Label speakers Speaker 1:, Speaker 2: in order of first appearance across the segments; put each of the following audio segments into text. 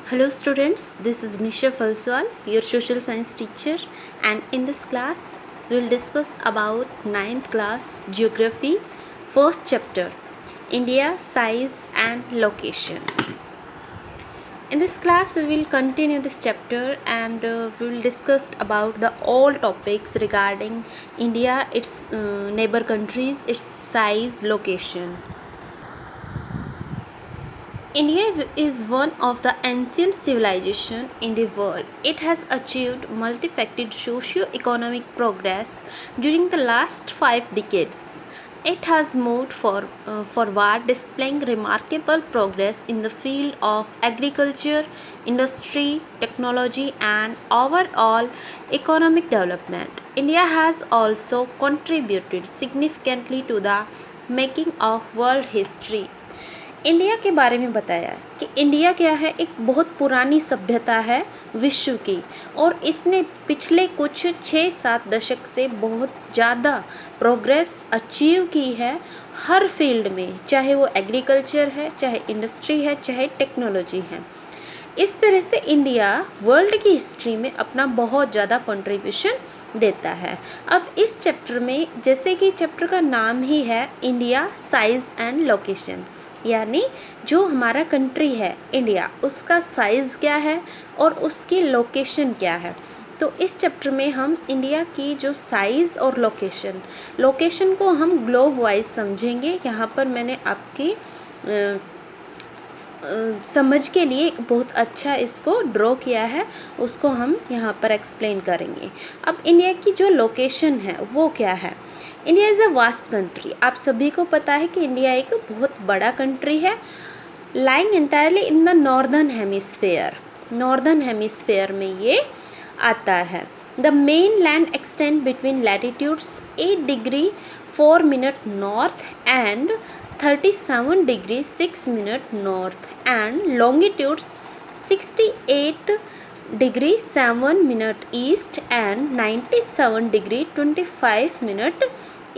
Speaker 1: Hello students, this is Nisha Falswal, your social science teacher, and in this class we will discuss about ninth class geography, first chapter, India, size and location. In this class we will continue this chapter and we will discuss about the all topics regarding India, its neighbor countries, its size, location. India is one of the ancient civilizations in the world. It has achieved multifaceted socio-economic progress during the last 5 decades. It has moved forward, displaying remarkable progress in the field of agriculture, industry, technology, and overall economic development. India has also contributed significantly to the making of world history. India के बारे में बताया कि India क्या है, एक बहुत पुरानी सभ्यता है विश्व की, और इसने पिछले कुछ 6-7 दशक से बहुत ज़्यादा प्रोग्रेस अचीव की है हर फील्ड में, चाहे वो एग्रीकल्चर है, चाहे इंडस्ट्री है, चाहे टेक्नोलॉजी है। इस तरह से इंडिया वर्ल्ड की हिस्ट्री में अपना बहुत ज़्यादा कंट्रीब्यूशन देता है। अब इस चैप्टर में, जैसे कि चैप्टर का नाम ही है इंडिया, साइज़ एंड लोकेशन, यानी जो हमारा कंट्री है इंडिया, उसका साइज़ क्या है और उसकी लोकेशन क्या है। तो इस चैप्टर में हम इंडिया की जो साइज़ और लोकेशन को हम ग्लोब वाइज समझेंगे। यहाँ पर मैंने आपकी समझ के लिए बहुत अच्छा इसको ड्रॉ किया है, उसको हम यहाँ पर एक्सप्लेन करेंगे। अब इंडिया की जो लोकेशन है वो क्या है। India is a vast country. आप सभी को पता है कि इंडिया एक बहुत बड़ा कंट्री है, lying entirely in the northern hemisphere में ये आता है। The main land extend between latitudes 8 degree 4 minute north and 37 degree 6 minute north and longitudes 68 degree 7 minute east and 97 degree 25 minute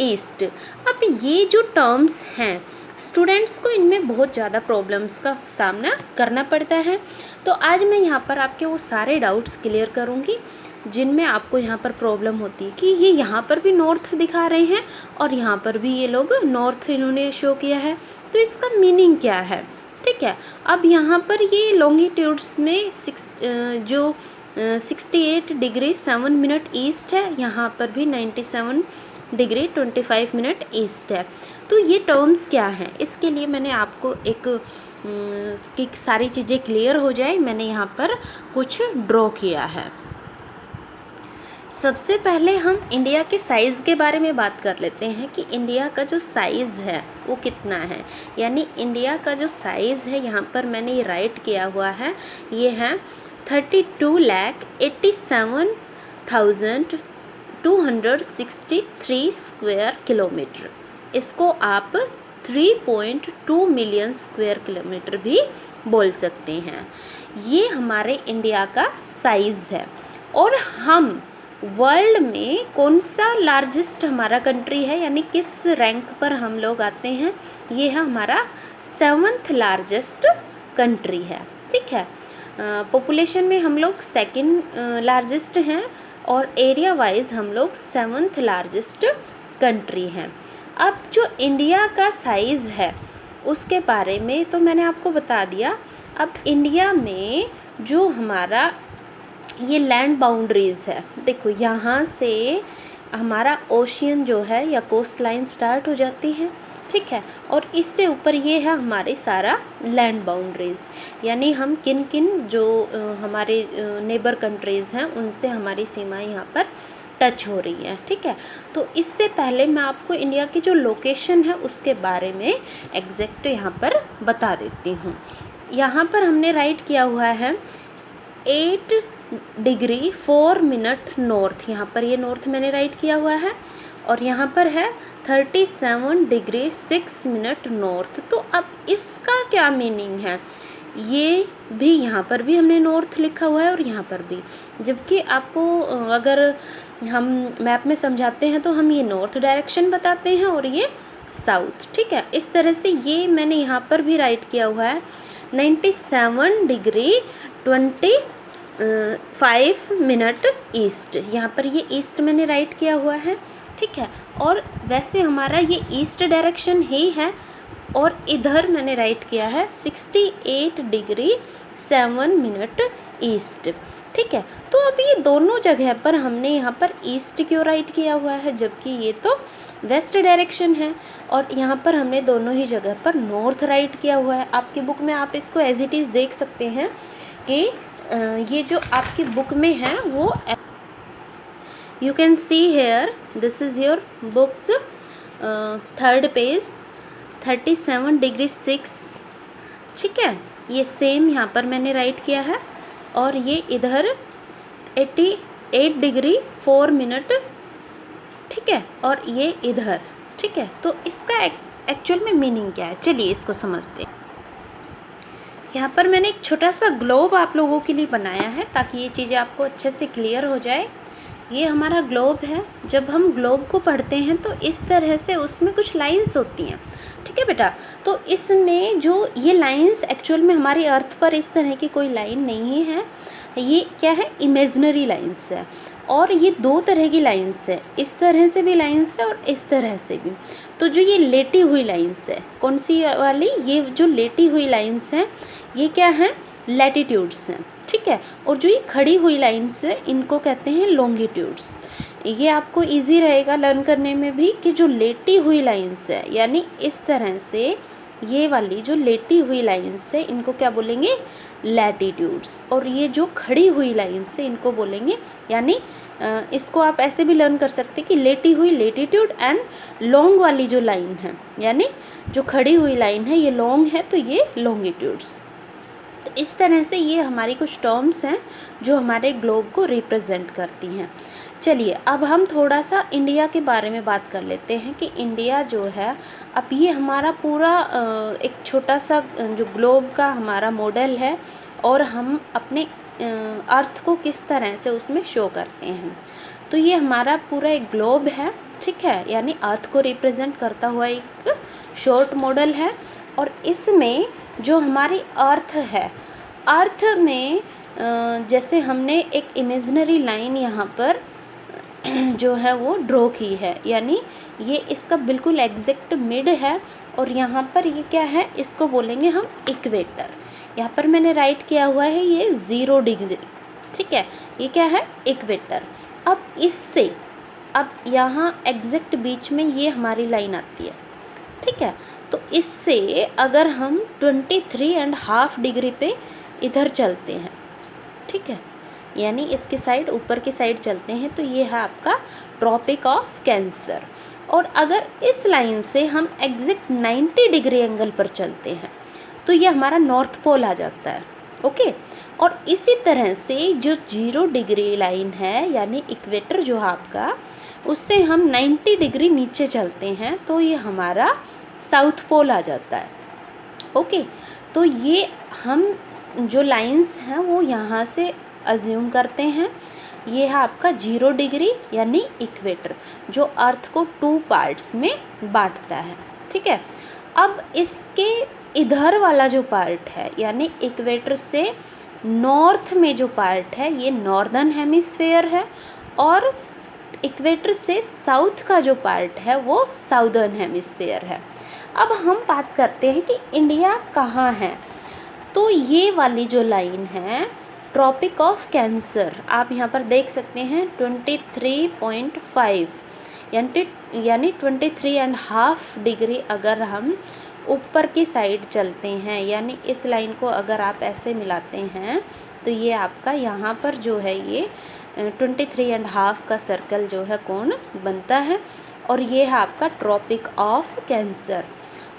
Speaker 1: east. अब ये जो टर्म्स हैं, स्टूडेंट्स को इनमें बहुत ज़्यादा प्रॉब्लम्स का सामना करना पड़ता है। तो आज मैं यहाँ पर आपके वो सारे डाउट्स क्लियर करूँगी जिनमें आपको यहाँ पर प्रॉब्लम होती है कि ये यहाँ पर भी नॉर्थ दिखा रहे हैं और यहाँ पर भी ये लोग नॉर्थ इन्होंने शो किया है, तो इसका मीनिंग क्या है। ठीक है, अब यहाँ पर ये लॉन्गिट्यूड्स में 68 डिग्री 7 मिनट ईस्ट है, यहाँ पर भी 97 डिग्री 25 मिनट ईस्ट है। तो ये टर्म्स क्या हैं, इसके लिए मैंने आपको कि सारी चीज़ें क्लियर हो जाए, मैंने यहाँ पर कुछ ड्रॉ किया है। सबसे पहले हम इंडिया के साइज़ के बारे में बात कर लेते हैं कि इंडिया का जो साइज़ है वो कितना है। यानी इंडिया का जो साइज़ है, यहाँ पर मैंने ये राइट किया हुआ है, ये है 32,87,263 स्क्वायर किलोमीटर। इसको आप 3.2 मिलियन स्क्वायर किलोमीटर भी बोल सकते हैं। ये हमारे इंडिया का साइज़ है। और हम वर्ल्ड में कौन सा लार्जेस्ट हमारा कंट्री है, यानी किस रैंक पर हम लोग आते हैं, ये है हमारा 7th लार्जेस्ट कंट्री है। ठीक है, पॉपुलेशन में हम लोग 2nd लार्जेस्ट हैं और एरिया वाइज हम लोग 7th लार्जेस्ट कंट्री हैं। अब जो इंडिया का साइज़ है उसके बारे में तो मैंने आपको बता दिया। अब इंडिया में जो हमारा ये लैंड बाउंड्रीज़ है, देखो यहाँ से हमारा ओशियन जो है या कोस्ट लाइन स्टार्ट हो जाती है। ठीक है, और इससे ऊपर ये है हमारे सारा लैंड बाउंड्रीज़, यानी हम किन किन जो हमारे नेबर कंट्रीज़ हैं उनसे हमारी सीमाएं यहाँ पर टच हो रही हैं। ठीक है, तो इससे पहले मैं आपको इंडिया की जो लोकेशन है उसके बारे में एग्जैक्ट यहाँ पर बता देती हूँ। यहाँ पर हमने राइट किया हुआ है 8 डिग्री 4 मिनट नॉर्थ, यहाँ पर ये नॉर्थ मैंने राइट किया हुआ है, और यहाँ पर है 37 डिग्री 6 मिनट नॉर्थ। तो अब इसका क्या मीनिंग है, ये भी यहाँ पर भी हमने नॉर्थ लिखा हुआ है और यहाँ पर भी, जबकि आपको अगर हम मैप में समझाते हैं तो हम ये नॉर्थ डायरेक्शन बताते हैं और ये साउथ। ठीक है, इस तरह से ये मैंने यहाँ पर भी राइट किया हुआ है 97 डिग्री 25 मिनट ईस्ट। यहाँ पर ये ईस्ट मैंने राइट किया हुआ है, ठीक है। और वैसे हमारा ये ईस्ट डायरेक्शन ही है, और इधर मैंने राइट किया है 68 डिग्री 7 मिनट ईस्ट, ठीक है। तो अभी ये दोनों जगह पर हमने यहाँ पर ईस्ट क्यों राइट किया हुआ है, जबकि ये तो वेस्ट डायरेक्शन है, और यहाँ पर हमने दोनों ही जगह पर नॉर्थ राइट किया हुआ है। आपकी बुक में आप इसको एज इट इज़ देख सकते हैं कि ये जो आपकी बुक में है वो you can see here, this is your books 3rd page 37 degree 6, ठीक है। ये सेम यहाँ पर मैंने राइट किया है, और ये इधर 88 डिग्री 4 मिनट, ठीक है, और ये इधर, ठीक है। तो इसका एक्चुअल में मीनिंग क्या है, चलिए इसको समझते हैं। यहाँ पर मैंने एक छोटा सा ग्लोब आप लोगों के लिए बनाया है ताकि ये चीज़ें आपको अच्छे से क्लियर हो जाए। ये हमारा ग्लोब है। जब हम ग्लोब को पढ़ते हैं तो इस तरह से उसमें कुछ लाइंस होती हैं, ठीक है बेटा। तो इसमें जो ये लाइंस एक्चुअल में हमारी अर्थ पर इस तरह की कोई लाइन नहीं है, ये क्या है, इमेजिनरी लाइंस है। और ये 2 तरह की लाइंस है, इस तरह से भी लाइंस है और इस तरह से भी। तो जो ये लेटी हुई लाइंस है, कौन सी वाली, ये जो लेटी हुई लाइंस हैं ये क्या हैं, लैटिट्यूड्स हैं, ठीक है। और जो ये खड़ी हुई लाइंस है इनको कहते हैं लॉन्गिट्यूड्स। ये आपको इजी रहेगा लर्न करने में भी कि जो लेटी हुई लाइंस है, यानी इस तरह से ये वाली जो लेटी हुई लाइंस है इनको क्या बोलेंगे, लैटिट्यूड्स। और ये जो खड़ी हुई लाइंस है इनको बोलेंगे, यानी इसको आप ऐसे भी लर्न कर सकते हैं कि लेटी हुई लेटीट्यूड, एंड लॉन्ग वाली जो लाइन है, यानी जो खड़ी हुई लाइन है ये लॉन्ग है तो ये लॉन्गिट्यूड्स। तो इस तरह से ये हमारी कुछ टर्म्स हैं जो हमारे ग्लोब को रिप्रेजेंट करती हैं। चलिए अब हम थोड़ा सा इंडिया के बारे में बात कर लेते हैं कि इंडिया जो है, अब ये हमारा पूरा एक छोटा सा जो ग्लोब का हमारा मॉडल है, और हम अपने अर्थ को किस तरह से उसमें शो करते हैं। तो ये हमारा पूरा एक ग्लोब है, ठीक है, यानी अर्थ को रिप्रेजेंट करता हुआ एक शॉर्ट मॉडल है। और इसमें जो हमारी अर्थ है, अर्थ में जैसे हमने एक इमेजिनरी लाइन यहाँ पर जो है वो ड्रॉ की है, यानी ये इसका बिल्कुल एग्जैक्ट मिड है, और यहाँ पर ये क्या है, इसको बोलेंगे हम इक्वेटर। यहाँ पर मैंने राइट किया हुआ है ये 0 डिग्री, ठीक है, ये क्या है, इक्वेटर। अब इससे अब यहाँ एग्जैक्ट बीच में ये हमारी लाइन आती है, ठीक है। तो इससे अगर हम 23.5 डिग्री पे इधर चलते हैं, ठीक है, यानी इसके साइड ऊपर की साइड चलते हैं, तो ये है आपका ट्रॉपिक ऑफ कैंसर। और अगर इस लाइन से हम एग्जैक्ट 90 डिग्री एंगल पर चलते हैं तो ये हमारा नॉर्थ पोल आ जाता है, ओके। और इसी तरह से जो 0 डिग्री लाइन है, यानी इक्वेटर जो है आपका, उससे हम 90 डिग्री नीचे चलते हैं तो ये हमारा साउथ पोल आ जाता है, ओके। तो ये हम जो लाइंस हैं वो यहाँ से अज्यूम करते हैं। ये है आपका 0 डिग्री यानी इक्वेटर, जो अर्थ को 2 पार्ट्स में बांटता है, ठीक है। अब इसके इधर वाला जो पार्ट है, यानी इक्वेटर से नॉर्थ में जो पार्ट है ये नॉर्दर्न हेमिस्फेयर है, और इक्वेटर से साउथ का जो पार्ट है वो साउदर्न हेमिस्फेयर है। अब हम बात करते हैं कि इंडिया कहाँ है। तो ये वाली जो लाइन है ट्रॉपिक ऑफ कैंसर, आप यहाँ पर देख सकते हैं 23.5 यानी 23.5 डिग्री अगर हम ऊपर की साइड चलते हैं, यानी इस लाइन को अगर आप ऐसे मिलाते हैं तो ये आपका यहाँ पर जो है ये 23.5 का सर्कल जो है कोण बनता है, और ये है आपका ट्रॉपिक ऑफ कैंसर।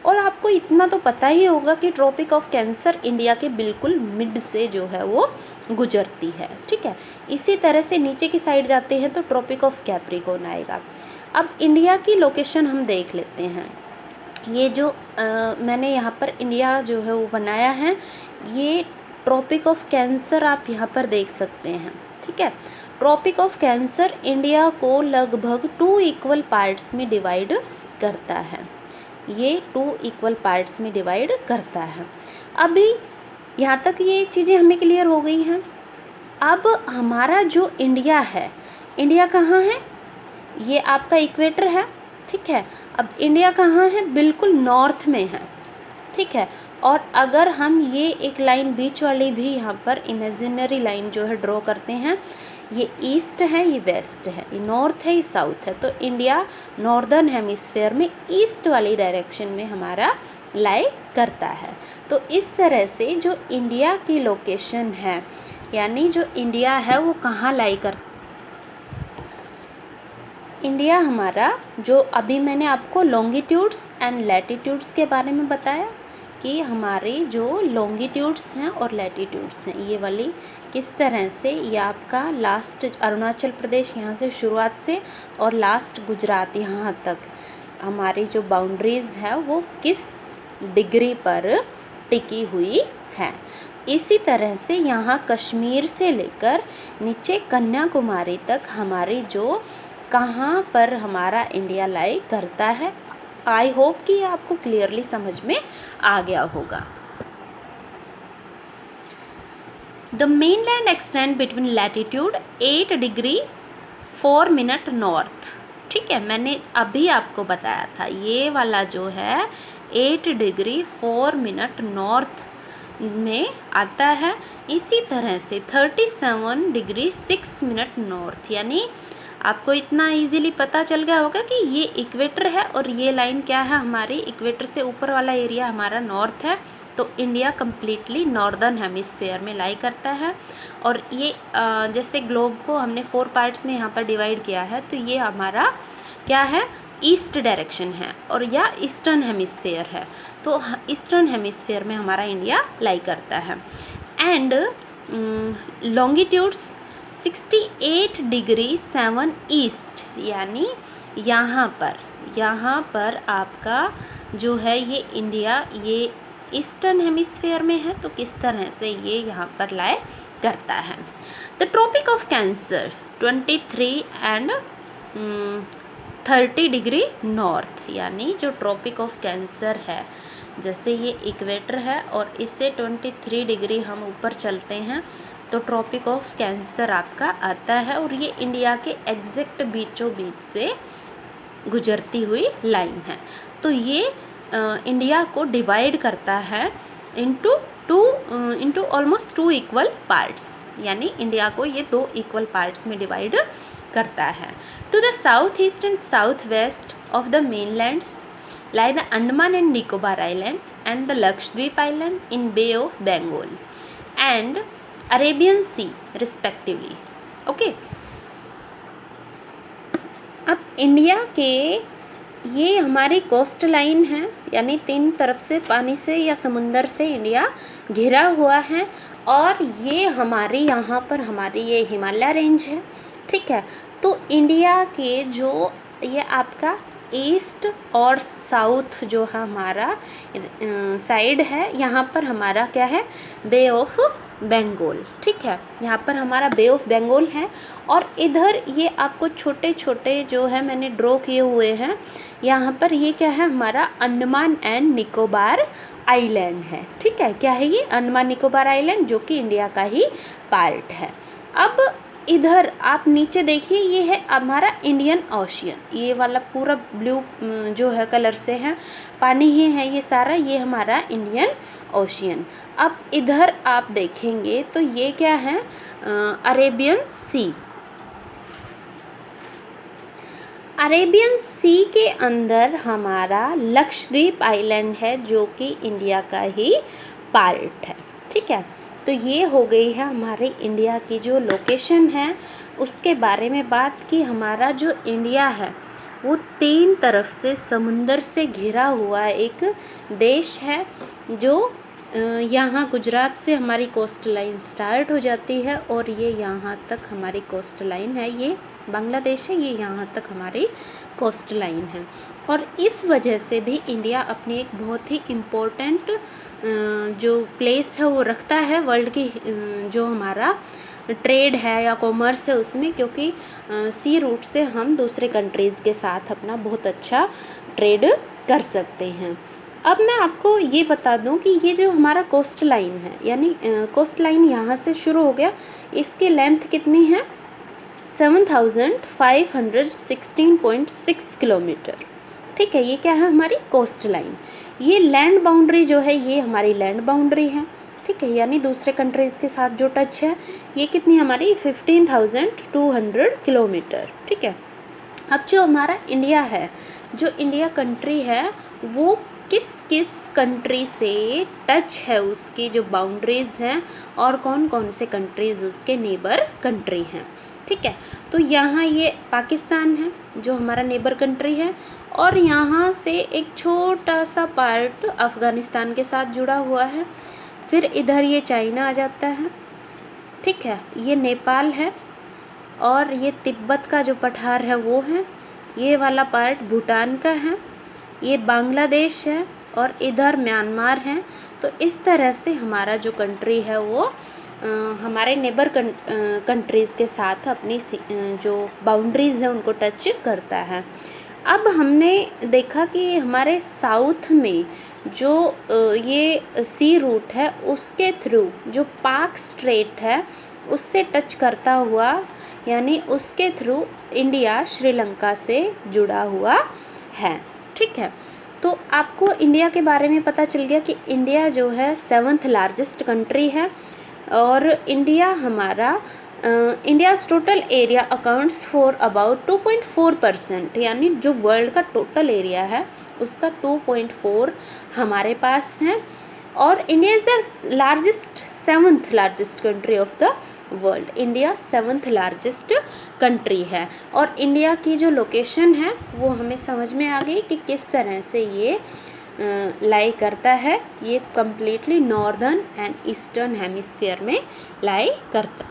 Speaker 1: और आपको इतना तो पता ही होगा कि ट्रॉपिक ऑफ कैंसर इंडिया के बिल्कुल मिड से जो है वो गुजरती है, ठीक है। इसी तरह से नीचे की साइड जाते हैं तो ट्रॉपिक ऑफ कैप्रिकॉर्न आएगा। अब इंडिया की लोकेशन हम देख लेते हैं। ये जो मैंने यहाँ पर इंडिया जो है वो बनाया है, ये ट्रॉपिक ऑफ कैंसर आप यहाँ पर देख सकते हैं, ठीक है। ट्रॉपिक ऑफ कैंसर इंडिया को लगभग 2 इक्वल पार्ट्स में डिवाइड करता है। ये 2 इक्वल पार्ट्स में डिवाइड करता है। अभी यहाँ तक ये चीज़ें हमें क्लियर हो गई हैं। अब हमारा जो इंडिया है, इंडिया कहाँ है? ये आपका इक्वेटर है, ठीक है। अब इंडिया कहाँ है? बिल्कुल नॉर्थ में है, ठीक है। और अगर हम ये एक लाइन बीच वाली भी यहाँ पर इमेजिनरी लाइन जो है ड्रॉ करते हैं, ये ईस्ट है, ये वेस्ट है, ये नॉर्थ है, ये साउथ है, तो इंडिया नॉर्दर्न हेमिस्फेयर में ईस्ट वाली डायरेक्शन में हमारा लाई करता है। तो इस तरह से जो इंडिया की लोकेशन है, यानी जो इंडिया है वो कहाँ लाई करता, इंडिया हमारा जो अभी मैंने आपको लॉन्गिट्यूड्स एंड लैटिट्यूड्स के बारे में बताया कि हमारे जो लॉन्गिट्यूड्स हैं और लैटिट्यूड्स हैं, ये वाली किस तरह से, ये आपका लास्ट अरुणाचल प्रदेश यहाँ से शुरुआत से और लास्ट गुजरात यहाँ तक हमारी जो बाउंड्रीज़ है वो किस डिग्री पर टिकी हुई है। इसी तरह से यहाँ कश्मीर से लेकर नीचे कन्याकुमारी तक हमारी जो कहाँ पर हमारा इंडिया लाई करता है। आई होप कि ये आपको क्लियरली समझ में आ गया होगा। The mainland extend between latitude 8 degree 4 minute north, ठीक है। मैंने अभी आपको बताया था ये वाला जो है 8 डिग्री 4 मिनट नॉर्थ में आता है। इसी तरह से 37 डिग्री 6 मिनट नॉर्थ, यानी आपको इतना इजीली पता चल गया होगा कि ये इक्वेटर है और ये लाइन क्या है हमारी, इक्वेटर से ऊपर वाला एरिया हमारा नॉर्थ है। तो इंडिया कम्प्लीटली नॉर्दर्न हेमिस्फेयर में लाई करता है। और ये जैसे ग्लोब को हमने 4 पार्ट्स में यहाँ पर डिवाइड किया है, तो ये हमारा क्या है, ईस्ट डायरेक्शन है और या ईस्टर्न हेमिस्फेयर है। तो ईस्टर्न हेमिस्फेयर में हमारा इंडिया लाई करता है। एंड लॉन्गिट्यूड्स 68 डिग्री 7 ईस्ट, यानी यहाँ पर आपका जो है ये इंडिया ये ईस्टर्न हेमिस्फेयर में है। तो किस तरह से ये यहाँ पर लाई करता है। The tropic of cancer 23 and 30 degree north, यानी जो ट्रॉपिक ऑफ कैंसर है, जैसे ये इक्वेटर है और इससे 23 डिग्री हम ऊपर चलते हैं तो ट्रॉपिक ऑफ कैंसर आपका आता है। और ये इंडिया के एग्जैक्ट बीचों बीच से गुजरती हुई लाइन है। तो ये इंडिया को डिवाइड करता है इंटू ऑलमोस्ट 2 इक्वल पार्ट्स, यानी इंडिया को ये 2 इक्वल पार्ट्स में डिवाइड करता है। To the south east and south west of the mainlands lie the Andaman and Nicobar Island and the Lakshadweep Island in Bay of Bengal and Arabian Sea respectively. Okay. अब India के ये हमारी coast line है, यानी 3 तरफ से पानी से या समुंदर से इंडिया घिरा हुआ है। और ये हमारी यहाँ पर हमारी ये हिमालय रेंज है, ठीक है। तो इंडिया के जो ये आपका ईस्ट और साउथ जो है हमारा साइड है, यहाँ पर हमारा क्या है, बे ऑफ बंगाल, ठीक है। यहाँ पर हमारा बे ऑफ बंगाल है। और इधर ये आपको छोटे छोटे जो है मैंने ड्रॉ किए हुए हैं, यहाँ पर ये क्या है हमारा अंडमान एंड निकोबार आइलैंड है, ठीक है। क्या है ये, अंडमान निकोबार आइलैंड, जो कि इंडिया का ही पार्ट है। अब इधर आप नीचे देखिए, ये है हमारा इंडियन ओशियन, ये वाला पूरा ब्लू जो है कलर से है, पानी ही है ये सारा, ये हमारा इंडियन ओशियन। अब इधर आप देखेंगे तो ये क्या है, अरेबियन सी। अरेबियन सी के अंदर हमारा लक्षद्वीप आइलैंड है, जो कि इंडिया का ही पार्ट है, ठीक है। तो ये हो गई है हमारे इंडिया की जो लोकेशन है उसके बारे में बात की। हमारा जो इंडिया है वो 3 तरफ से समुंदर से घिरा हुआ एक देश है, जो यहाँ गुजरात से हमारी कोस्ट लाइन स्टार्ट हो जाती है और ये यहाँ तक हमारी कोस्ट लाइन है, ये बांग्लादेश है, ये यहाँ तक हमारी कोस्ट लाइन है। और इस वजह से भी इंडिया अपनी एक बहुत ही इम्पोर्टेंट जो प्लेस है वो रखता है वर्ल्ड की, जो हमारा ट्रेड है या कॉमर्स है उसमें, क्योंकि सी रूट से हम दूसरे कंट्रीज़ के साथ अपना बहुत अच्छा ट्रेड कर सकते हैं। अब मैं आपको ये बता दूं कि ये जो हमारा कोस्ट लाइन है, यानी कोस्ट लाइन यहाँ से शुरू हो गया, इसकी लेंथ कितनी है 7516.6 किलोमीटर। ठीक है, ये क्या है हमारी कोस्ट लाइन। ये लैंड बाउंड्री जो है ये हमारी लैंड बाउंड्री है। ठीक है, यानी दूसरे कंट्रीज़ के साथ जो टच है, ये कितनी हमारी 15,200 किलोमीटर। ठीक है, अब जो हमारा इंडिया है, जो इंडिया कंट्री है, वो किस किस कंट्री से टच है, उसकी जो बाउंड्रीज़ हैं और कौन कौन से कंट्रीज़ उसके नेबर कंट्री हैं। ठीक है, तो यहाँ ये पाकिस्तान है जो हमारा नेबर कंट्री है, और यहाँ से एक छोटा सा पार्ट अफ़गानिस्तान के साथ जुड़ा हुआ है। फिर इधर ये चाइना आ जाता है। ठीक है, ये नेपाल है, और ये तिब्बत का जो पठार है वो है, ये वाला पार्ट भूटान का है, ये बांग्लादेश है, और इधर म्यांमार है। तो इस तरह से हमारा जो कंट्री है वो हमारे नेबर कंट्रीज़ के साथ अपनी जो बाउंड्रीज़ है उनको टच करता है। अब हमने देखा कि हमारे साउथ में जो ये सी रूट है उसके थ्रू जो पाक स्ट्रेट है उससे टच करता हुआ, यानी उसके थ्रू इंडिया श्रीलंका से जुड़ा हुआ है। ठीक है, तो आपको इंडिया के बारे में पता चल गया कि इंडिया जो है 7th लार्जेस्ट कंट्री है, और इंडिया हमारा India's total area accounts for about 2.4%, यानी जो वर्ल्ड का टोटल एरिया है उसका 2.4 हमारे पास है। और India is the largest 7th largest country of the world. India 7th largest country है, और इंडिया की जो लोकेशन है वो हमें समझ में आ गई कि किस तरह से ये लाई करता है। ये completely northern and eastern hemisphere में लाई करता है।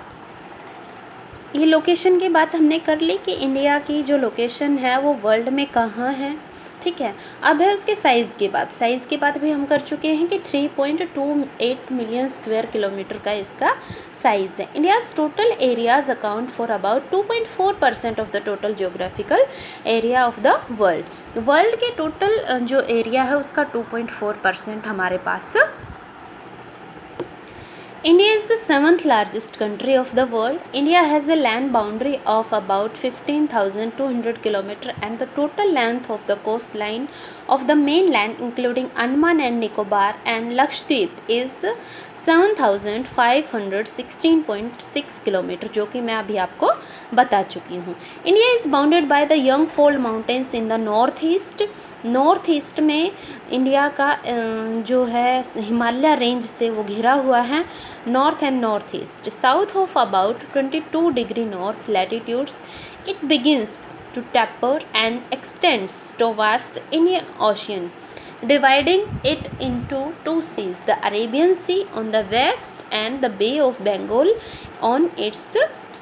Speaker 1: ये लोकेशन की बात हमने कर ली कि इंडिया की जो लोकेशन है वो वर्ल्ड में कहाँ है। ठीक है, अब है उसके साइज़ की बात। साइज़ की बात भी हम कर चुके हैं कि 3.28 मिलियन स्क्वायर किलोमीटर का इसका साइज़ है। India's total areas account for about 2.4% of the total geographical area of the world. World के टोटल जो एरिया है उसका 2.4% हमारे पास। India is the 7th largest country of the world. India has a land boundary of about 15,200 km, and the total length of the coastline of the mainland including Andaman and Nicobar and Lakshadweep is 7,516.6 kilometre, जो कि मैं अभी आपको बता चुकी हूँ। India is bounded by the young fold mountains in the north east. North east में India का जो है हिमालय रेंज से वो घिरा हुआ है, north and north east. South of about 22 degree north latitudes it begins to taper and extends towards the Indian ocean, dividing it into two seas, the Arabian Sea on the west and the Bay of Bengal on its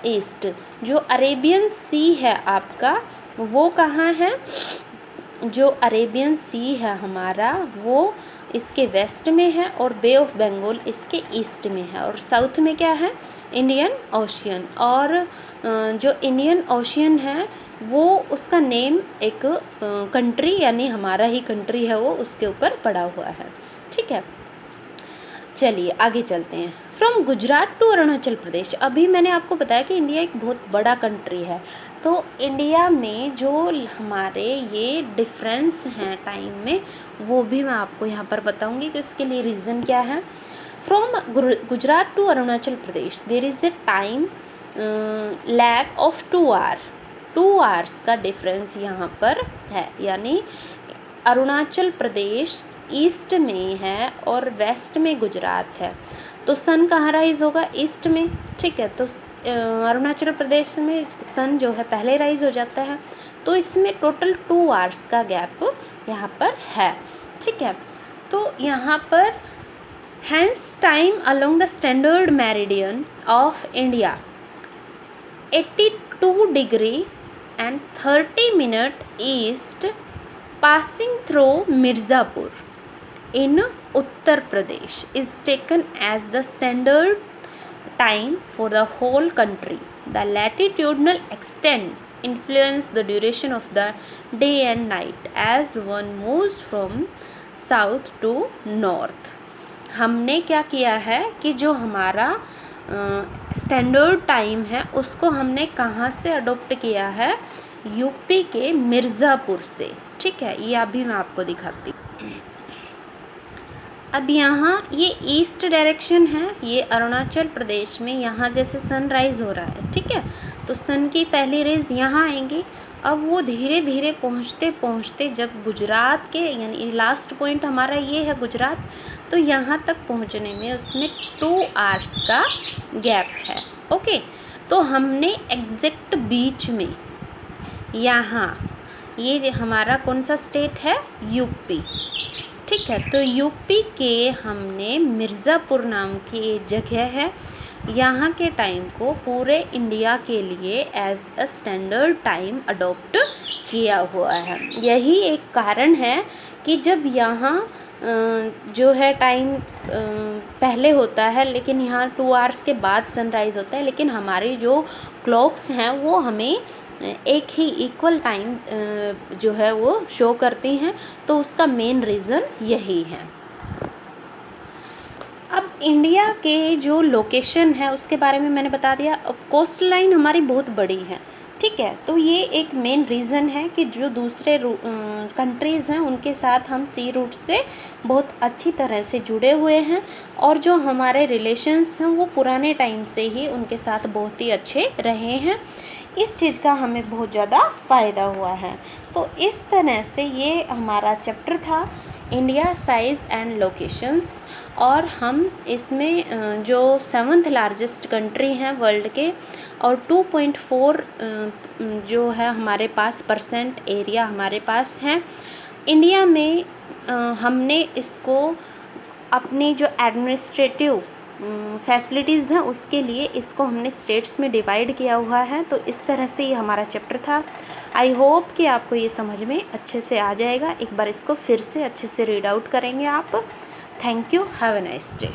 Speaker 1: east। जो Arabian सी है आपका वो कहाँ है, जो Arabian सी है हमारा वो इसके वेस्ट में है, और बे ऑफ बंगाल इसके ईस्ट में है, और साउथ में क्या है इंडियन ओशियन। और जो इंडियन ओशियन है वो उसका नेम एक कंट्री यानी हमारा ही कंट्री है वो उसके ऊपर पड़ा हुआ है। ठीक है, चलिए आगे चलते हैं। फ्रॉम गुजरात टू अरुणाचल प्रदेश। अभी मैंने आपको बताया कि इंडिया एक बहुत बड़ा कंट्री है, तो इंडिया में जो हमारे ये डिफरेंस हैं टाइम में वो भी मैं आपको यहाँ पर बताऊँगी कि उसके लिए रीज़न क्या है। From Gujarat to Arunachal Pradesh there is a time lag of 2 hours का डिफरेंस यहाँ पर है, यानी अरुणाचल प्रदेश ईस्ट में है और वेस्ट में गुजरात है, तो सन कहाँ राइज होगा ईस्ट में। ठीक है, तो अरुणाचल प्रदेश में सन जो है पहले राइज हो जाता है, तो इसमें टोटल 2 आवर्स का गैप यहाँ पर है। ठीक है, तो यहाँ पर hence time along the standard meridian of India 82 degree and 30 minutes east passing through Mirzapur in Uttar Pradesh is taken as the standard time for the whole country. The latitudinal extent influence the duration of the day and night as one moves from south to north. हमने क्या किया है कि जो हमारा standard time है उसको हमने कहाँ से अडोप्ट किया है, यूपी के मिर्ज़ापुर से। ठीक है, ये अभी मैं आपको दिखाती हूँ। अब यहाँ ये ईस्ट डायरेक्शन है, ये अरुणाचल प्रदेश में यहाँ जैसे सनराइज़ हो रहा है। ठीक है, तो सन की पहली रेज यहाँ आएंगी। अब वो धीरे धीरे पहुँचते पहुँचते जब गुजरात के, यानी लास्ट पॉइंट हमारा ये है गुजरात, तो यहाँ तक पहुँचने में उसमें 2 आवर्स का गैप है। ओके, तो हमने एग्जैक्ट बीच में यहाँ, ये हमारा कौन सा स्टेट है, यूपी। ठीक है, तो यूपी के हमने मिर्ज़ापुर नाम की एक जगह है, यहाँ के टाइम को पूरे इंडिया के लिए as a standard time adopt किया हुआ है। यही एक कारण है कि जब यहाँ जो है टाइम पहले होता है, लेकिन यहाँ 2 आवर्स के बाद सनराइज़ होता है, लेकिन हमारी जो क्लॉक्स हैं वो हमें एक ही इक्वल टाइम जो है वो शो करती हैं। तो उसका मेन रीज़न यही है। अब इंडिया के जो लोकेशन है उसके बारे में मैंने बता दिया। अब कोस्ट लाइन हमारी बहुत बड़ी है। ठीक है, तो ये एक मेन रीज़न है कि जो दूसरे कंट्रीज़ हैं उनके साथ हम सी रूट से बहुत अच्छी तरह से जुड़े हुए हैं, और जो हमारे रिलेशंस हैं वो पुराने टाइम से ही उनके साथ बहुत ही अच्छे रहे हैं। इस चीज़ का हमें बहुत ज़्यादा फ़ायदा हुआ है। तो इस तरह से ये हमारा चैप्टर था, इंडिया साइज़ एंड लोकेशंस। और हम इसमें जो 7th लार्जेस्ट कंट्री हैं वर्ल्ड के, और 2.4 जो है हमारे पास परसेंट एरिया हमारे पास है इंडिया में। हमने इसको अपनी जो एडमिनिस्ट्रेटिव फैसिलिटीज़ हैं उसके लिए इसको हमने स्टेट्स में डिवाइड किया हुआ है। तो इस तरह से ये हमारा चैप्टर था। आई होप कि आपको ये समझ में अच्छे से आ जाएगा। एक बार इसको फिर से अच्छे से रीड आउट करेंगे आप। Thank you, have a nice day.